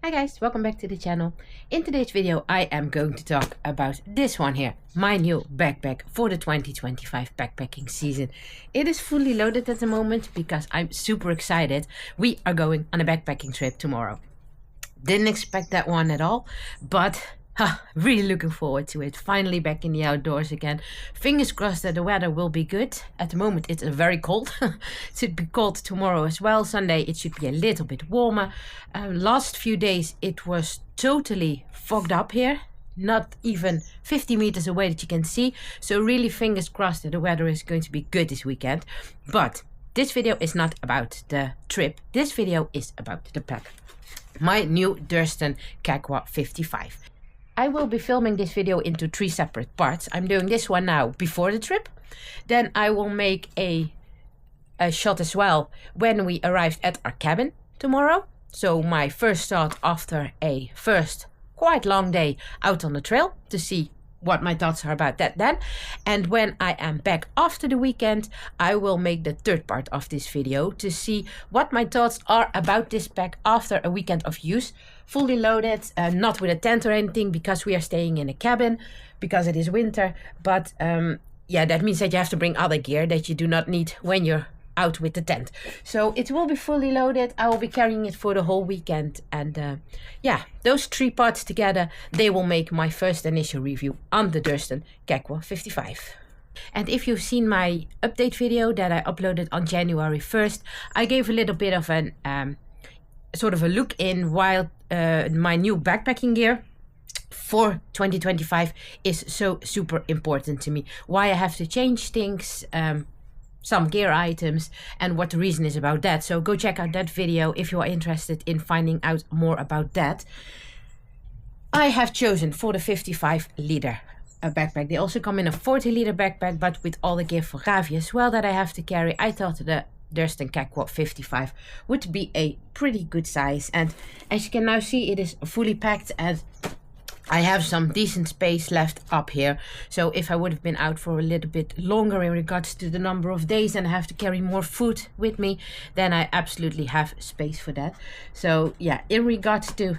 Hi guys, welcome back to the channel. In today's video I am going to talk about this one here, my new backpack for the 2025 backpacking season. It is fully loaded at the moment because I'm super excited. We are going on a backpacking trip tomorrow. Didn't expect that one at all, but really looking forward to it. Finally back in the outdoors again. Fingers crossed that the weather will be good. At the moment it's very cold. It should be cold tomorrow as well. Sunday it should be a little bit warmer. Last few days it was totally fogged up here. Not even 50 meters away that you can see. So really fingers crossed that the weather is going to be good this weekend. But this video is not about the trip. This video is about the pack. My new Durston Kakwa 55. I will be filming this video into 3 separate parts. I'm doing this one now before the trip. Then I will make a shot as well when we arrived at our cabin tomorrow. So my first thought after a first quite long day out on the trail, to see what my thoughts are about that then. And when I am back after the weekend, I will make the third part of this video to see what my thoughts are about this pack after a weekend of use. Fully loaded, not with a tent or anything because we are staying in a cabin because it is winter. But yeah, that means that you have to bring other gear that you do not need when you're out with the tent. So it will be fully loaded. I will be carrying it for the whole weekend. And yeah, those 3 parts together, they will make my first initial review on the Durston Kakwa 55. And if you've seen my update video that I uploaded on January 1st, I gave a little bit of an sort of a look in while my new backpacking gear for 2025 is so super important to me. Why I have to change things, some gear items, and what the reason is about that. So go check out that video if you are interested in finding out more about that. I have chosen for the 55 liter backpack. They also come in a 40 liter backpack, but with all the gear for Ravi as well that I have to carry, I thought the Durston Kakwa 55 would be a pretty good size. And as you can now see, it is fully packed and I have some decent space left up here. So if I would have been out for a little bit longer in regards to the number of days and I have to carry more food with me, then I absolutely have space for that. So yeah, in regards to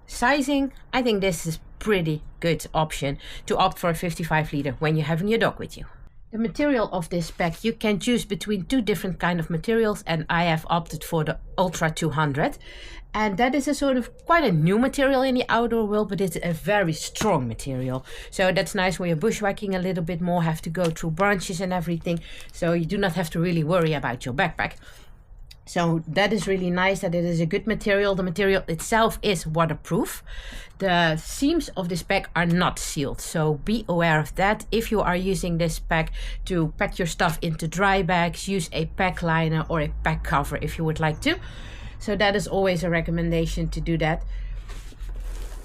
sizing, I think this is pretty good option to opt for a 55 liter when you're having your dog with you. The material of this pack, you can choose between 2 different kind of materials, and I have opted for the Ultra 200. And that is a sort of quite a new material in the outdoor world, but it's a very strong material. So that's nice when you're bushwhacking a little bit more, have to go through branches and everything. So you do not have to really worry about your backpack. So that is really nice that it is a good material. The material itself is waterproof. The seams of this pack are not sealed, so be aware of that. If you are using this pack to pack your stuff into dry bags, use a pack liner or a pack cover if you would like to. So that is always a recommendation to do that.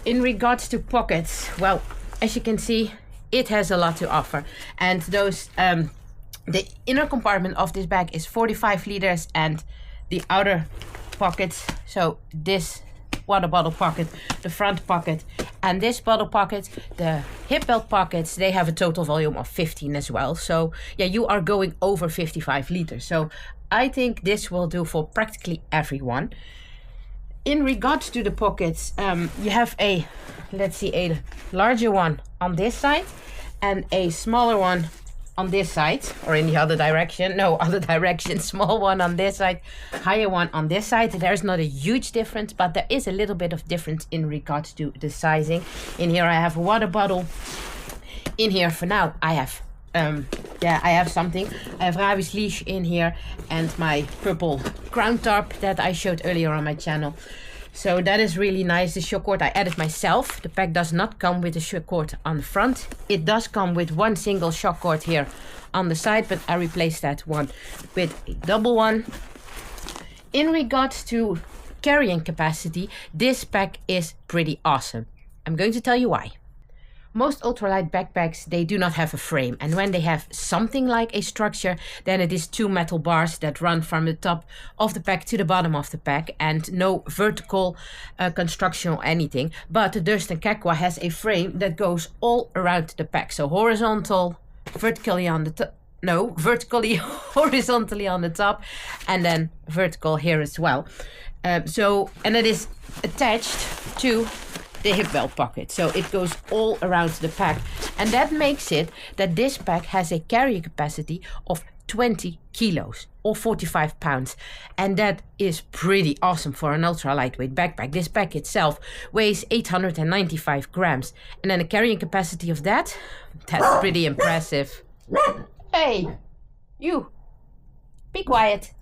In regards to pockets, well, as you can see, it has a lot to offer. And those the inner compartment of this bag is 45 liters and the outer pockets, so this water bottle pocket, the front pocket, and this bottle pocket, the hip belt pockets, they have a total volume of 15 as well. So yeah, you are going over 55 liters. So I think this will do for practically everyone. In regards to the pockets, you have a, let's see, a larger one on this side and a smaller one on this side, or in the other direction, no, other direction, small one on this side, higher one on this side. There's not a huge difference, but there is a little bit of difference in regards to the sizing. In here I have a water bottle. In here for now I have I have something. I have Ravi's leash in here and my purple crown tarp that I showed earlier on my channel. So that is really nice. The shock cord I added myself. The pack does not come with a shock cord on the front. It does come with one single shock cord here on the side, but I replaced that one with a double one. In regards to carrying capacity, this pack is pretty awesome. I'm going to tell you why. Most ultralight backpacks, they do not have a frame, and when they have something like a structure, then it is 2 metal bars that run from the top of the pack to the bottom of the pack, and no vertical construction or anything. But the Durston Kakwa has a frame that goes all around the pack, so horizontal, vertically on the top, no, vertically, horizontally on the top, and then vertical here as well. And it is attached to the hip belt pocket, so it goes all around the pack, and that makes it that this pack has a carrying capacity of 20 kilos or 45 pounds, and that is pretty awesome for an ultra lightweight backpack. This pack itself weighs 895 grams, and then a carrying capacity of that's pretty impressive. Hey, you, be quiet.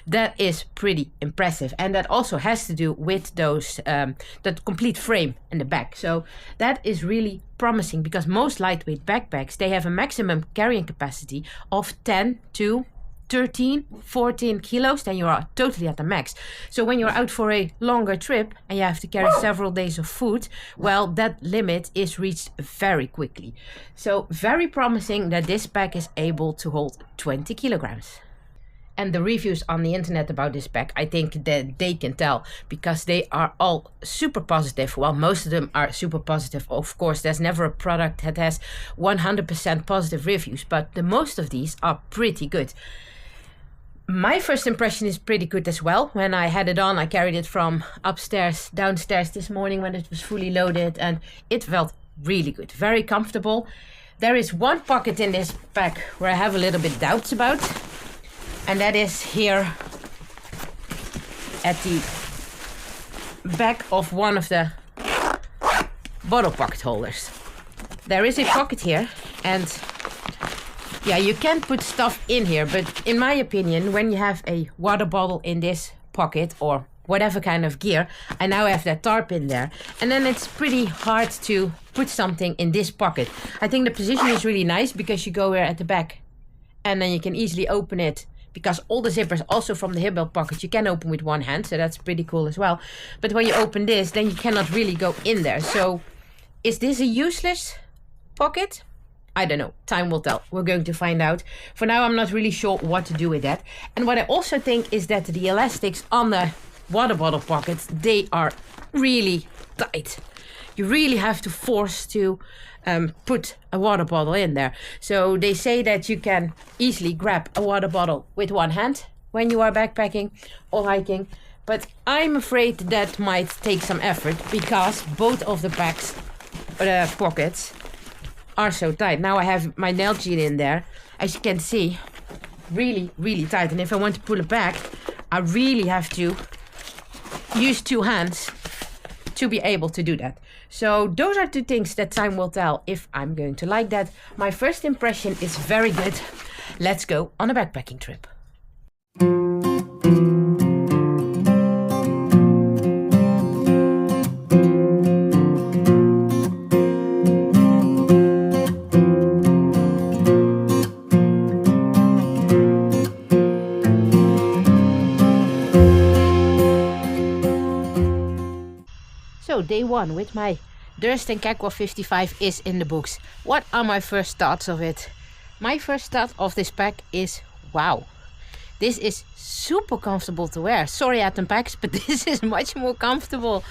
That is pretty impressive, and that also has to do with those that complete frame in the back. So that is really promising, because most lightweight backpacks, they have a maximum carrying capacity of 10 to 13, 14 kilos, then you are totally at the max. So when you're out for a longer trip and you have to carry several days of food, well, that limit is reached very quickly. So very promising that this pack is able to hold 20 kilograms. And the reviews on the internet about this pack, I think that they can tell, because they are all super positive. Well, most of them are super positive. Of course, there's never a product that has 100% positive reviews, but the most of these are pretty good. My first impression is pretty good as well. When I had it on, I carried it from upstairs, downstairs this morning when it was fully loaded, and it felt really good, very comfortable. There is one pocket in this pack where I have a little bit doubts about, and that is here at the back of one of the bottle pocket holders. There is a pocket here, and yeah, you can put stuff in here, but in my opinion, when you have a water bottle in this pocket or whatever kind of gear, I now have that tarp in there, and then it's pretty hard to put something in this pocket. I think the position is really nice because you go here at the back and then you can easily open it, because all the zippers, also from the hip belt pocket, you can open with one hand, so that's pretty cool as well. But when you open this, then you cannot really go in there. So is this a useless pocket? I don't know. Time will tell. We're going to find out. For now, I'm not really sure what to do with that. And what I also think is that the elastics on the water bottle pockets, they are really tight. You really have to force to put a water bottle in there. So they say that you can easily grab a water bottle with one hand when you are backpacking or hiking, but I'm afraid that might take some effort, because both of the pockets are so tight. Now I have my nail gel in there, as you can see, really tight, and if I want to pull it back, I really have to use two hands to be able to do that. So those are two things that time will tell if I'm going to like that. My first impression is very good. Let's go on a backpacking trip. So day one with my Durston Kakwa 55 is in the books. What are my first thoughts of it? My first thought of this pack is, wow, this is super comfortable to wear. Sorry Atom Packs, but this is much more comfortable.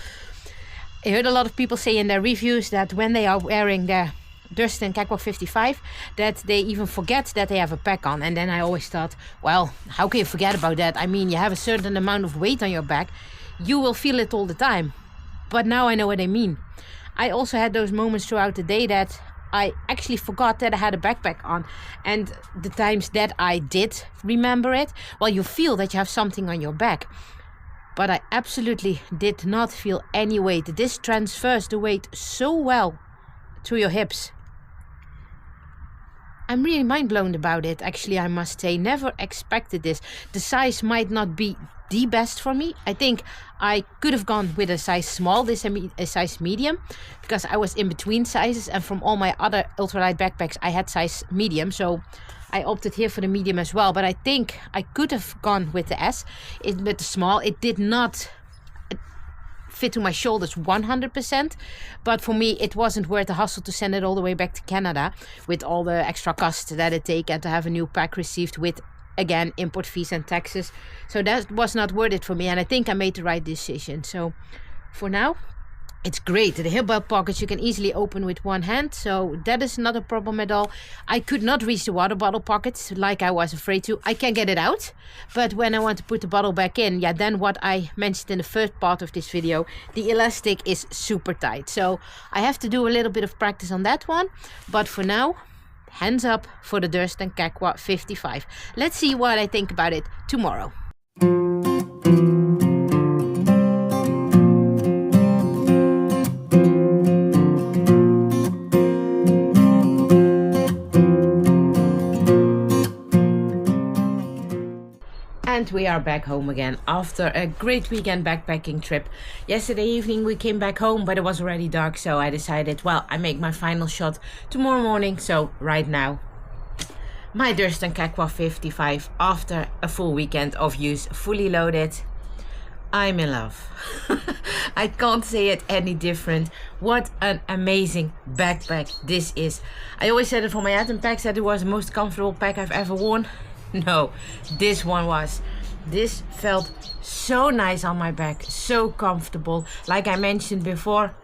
I heard a lot of people say in their reviews that when they are wearing their Durston Kakwa 55, that they even forget that they have a pack on. And then I always thought, well, how can you forget about that? I mean, you have a certain amount of weight on your back. You will feel it all the time. But now I know what I mean. I also had those moments throughout the day that I actually forgot that I had a backpack on. And the times that I did remember it, well, you feel that you have something on your back. But I absolutely did not feel any weight. This transfers the weight so well to your hips. I'm really mind blown about it, actually, I must say. Never expected this. The size might not be the best for me. I think I could have gone with a size small, this a size medium, because I was in between sizes, and from all my other ultralight backpacks I had size medium, so I opted here for the medium as well. But I think I could have gone with the S, with the small. It did not fit to my shoulders 100%, but for me it wasn't worth the hustle to send it all the way back to Canada with all the extra costs that it take, and to have a new pack received with, again, import fees and taxes. So that was not worth it for me, and I think I made the right decision. So for now, It's great. The hip belt pockets you can easily open with one hand, so that is not a problem at all. I could not reach the water bottle pockets like I was afraid to. I can get it out, but when I want to put the bottle back in, yeah, then what I mentioned in the first part of this video, the elastic is super tight. So I have to do a little bit of practice on that one, but for now, hands up for the Durston Kakwa 55. Let's see what I think about it tomorrow. And we are back home again after a great weekend backpacking trip. Yesterday evening we came back home, but it was already dark, so I decided, well, I make my final shot tomorrow morning. So right now, my Durston Kakwa 55 after a full weekend of use, fully loaded. I'm in love. I can't say it any different. What an amazing backpack this is. I always said it for my Atom packs that it was the most comfortable pack I've ever worn. No, this one was. This felt so nice on my back, so comfortable. Like I mentioned before,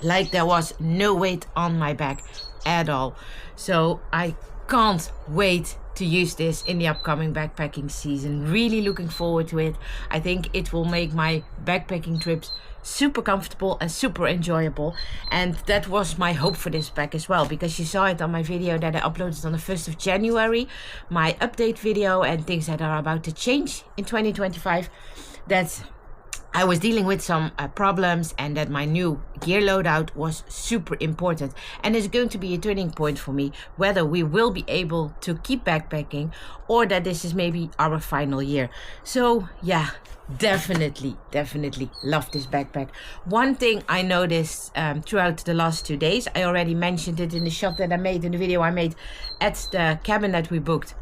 like there was no weight on my back at all. So I can't wait to use this in the upcoming backpacking season. Really looking forward to it. I think it will make my backpacking trips super comfortable and super enjoyable, and that was my hope for this pack as well, because you saw it on my video that I uploaded on the 1st of January, my update video and things that are about to change in 2025, that I was dealing with some problems and that my new gear loadout was super important and is going to be a turning point for me, whether we will be able to keep backpacking or that this is maybe our final year. So yeah, definitely love this backpack. One thing I noticed throughout the last 2 days, I already mentioned it in the shot that I made, in the video I made at the cabin that we booked,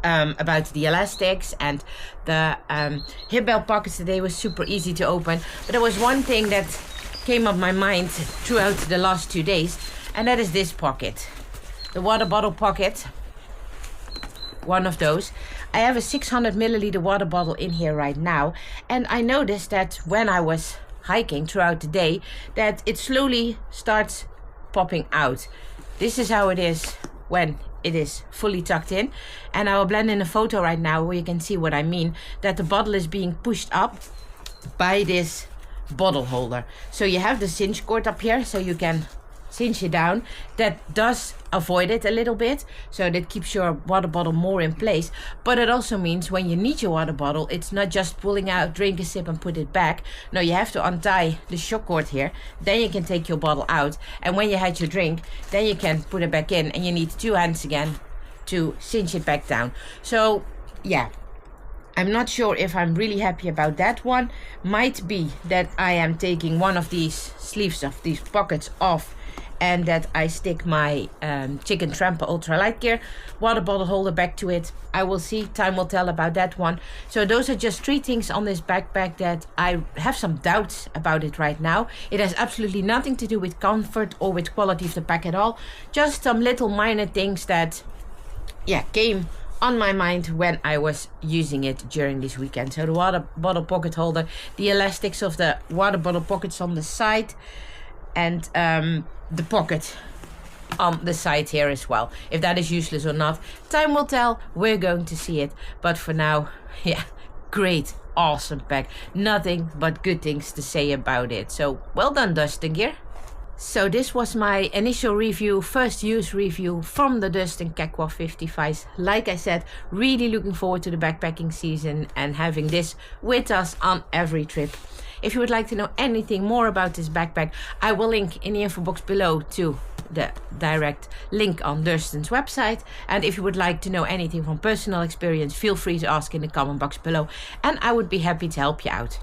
about the elastics and the hip belt pockets today was super easy to open. But there was one thing that came up my mind throughout the last 2 days, and that is this pocket, the water bottle pocket, one of those. I have a 600 milliliter water bottle in here right now, and I noticed that when I was hiking throughout the day that it slowly starts popping out. This is how it is when it is fully tucked in, and I will blend in a photo right now where you can see what I mean, that the bottle is being pushed up by this bottle holder. So you have the cinch cord up here, so you can cinch it down. That does avoid it a little bit, so that keeps your water bottle more in place, but it also means when you need your water bottle, it's not just pulling out, drink a sip and put it back. No, you have to untie the shock cord here, then you can take your bottle out, and when you had your drink, then you can put it back in, and you need 2 hands again to cinch it back down. So yeah, I'm not sure if I'm really happy about that one. Might be that I am taking one of these sleeves of these pockets off and that I stick my Chicken Tramper ultralight gear water bottle holder back to it. I will see, time will tell about that one. So those are just 3 things on this backpack that I have some doubts about it right now. It has absolutely nothing to do with comfort or with quality of the pack at all. Just some little minor things that, yeah, came on my mind when I was using it during this weekend. So the water bottle pocket holder, the elastics of the water bottle pockets on the side, and the pocket on the side here as well. If that is useless or not, time will tell. We're going to see it. But for now, yeah, great, awesome pack. Nothing but good things to say about it. So well done, Durston Gear. So this was my initial review, first use review from the Durston Kakwa 55. Like I said, really looking forward to the backpacking season and having this with us on every trip. If you would like to know anything more about this backpack, I will link in the info box below to the direct link on Durston's website. And if you would like to know anything from personal experience, feel free to ask in the comment box below, and I would be happy to help you out.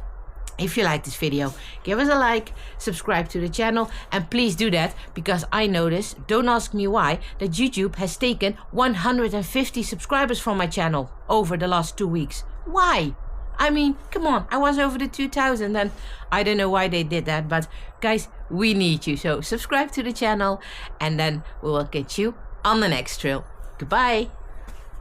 If you like this video, give us a like, subscribe to the channel, and please do that, because I noticed, don't ask me why, that YouTube has taken 150 subscribers from my channel over the last 2 weeks. Why? I mean, come on, I was over the 2000 and I don't know why they did that, but guys, we need you. So subscribe to the channel and then we will catch you on the next trail. Goodbye.